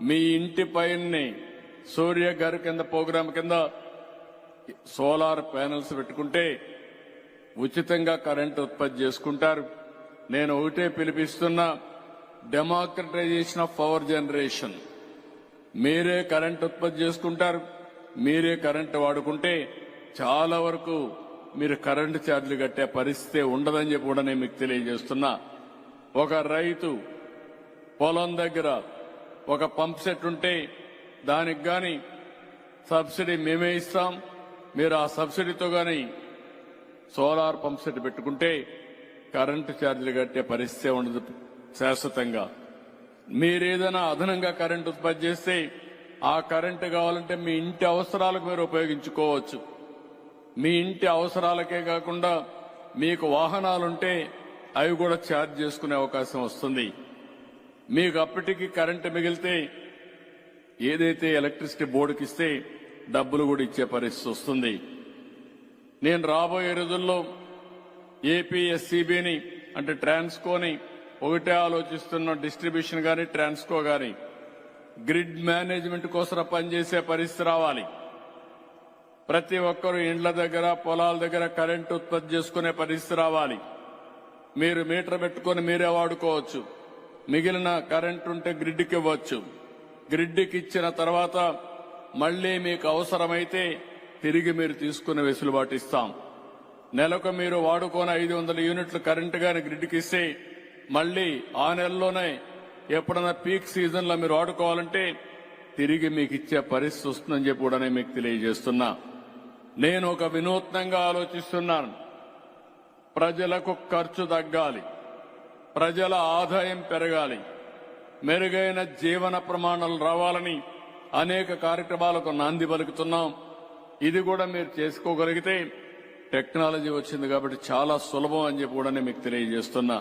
మీ ఇంటి పైనే సూర్య గారి కింద ప్రోగ్రాం కింద సోలార్ ప్యానెల్స్ పెట్టుకుంటే ఉచితంగా కరెంటు ఉత్పత్తి చేసుకుంటారు. నేను ఒకటే పిలిపిస్తున్నా, డెమోక్రటైజేషన్ ఆఫ్ పవర్ జనరేషన్. మీరే కరెంటు ఉత్పత్తి చేసుకుంటారు, మీరే కరెంటు వాడుకుంటే చాలా వరకు మీరు కరెంటు ఛార్జీలు కట్టే పరిస్థితి ఉండదని చెప్పి కూడా నేను మీకు తెలియజేస్తున్నా. ఒక రైతు పొలం దగ్గర ఒక పంప్ సెట్ ఉంటే దానికి గాని సబ్సిడీ మేమే ఇస్తాం. మీరు ఆ సబ్సిడీతో గాని సోలార్ పంప్ సెట్ పెట్టుకుంటే కరెంటు ఛార్జీలు కట్టే పరిస్థితి ఉండదు శాశ్వతంగా. మీరేదైనా అదనంగా కరెంటు ఉత్పత్తి చేస్తే ఆ కరెంటు కావాలంటే మీ ఇంటి అవసరాలకు మీరు ఉపయోగించుకోవచ్చు. మీ ఇంటి అవసరాలకే కాకుండా మీకు వాహనాలుంటే అవి కూడా ఛార్జ్ చేసుకునే అవకాశం వస్తుంది. మీకు అప్పటికి కరెంటు మిగిలితే ఏదైతే ఎలక్ట్రిసిటీ బోర్డుకి ఇస్తే డబ్బులు కూడా ఇచ్చే పరిస్థితి వస్తుంది. నేను రాబోయే రోజుల్లో ఏపీఎస్సీబీని అంటే ట్రాన్స్కోని ఒకటే ఆలోచిస్తున్న, డిస్ట్రిబ్యూషన్ గాని ట్రాన్స్కో గాని గ్రిడ్ మేనేజ్మెంట్ కోసం పనిచేసే పరిస్థితి రావాలి. ప్రతి ఒక్కరూ ఇండ్ల దగ్గర పొలాల దగ్గర కరెంటు ఉత్పత్తి చేసుకునే పరిస్థితి రావాలి. మీరు మీటర్ పెట్టుకొని మీరే వాడుకోవచ్చు. మిగిలిన కరెంటు ఉంటే గ్రిడ్కి ఇవ్వచ్చు. గ్రిడ్కి ఇచ్చిన తర్వాత మళ్లీ మీకు అవసరమైతే తిరిగి మీరు తీసుకునే వెసులుబాటు ఇస్తాం. నెలకు మీరు వాడుకొని 500 యూనిట్లు కరెంటు గాని గ్రిడ్కి ఇస్తే మళ్లీ ఆ నెలలోనే ఎప్పుడైనా పీక్ సీజన్ లో మీరు వాడుకోవాలంటే తిరిగి మీకు ఇచ్చే పరిస్థితి వస్తుందని చెప్పి కూడా నేను మీకు తెలియజేస్తున్నా. నేను ఒక వినూత్నంగా ఆలోచిస్తున్నాను. ప్రజలకు ఖర్చు తగ్గాలి, ప్రజల ఆదాయం పెరగాలి, మెరుగైన జీవన ప్రమాణాలు రావాలని అనేక కార్యక్రమాలకు నాంది పలుకుతున్నాం. ఇది కూడా మీరు చేసుకోగలిగితే టెక్నాలజీ వచ్చింది కాబట్టి చాలా సులభం అని చెప్పి కూడా నేను మీకు తెలియజేస్తున్నా.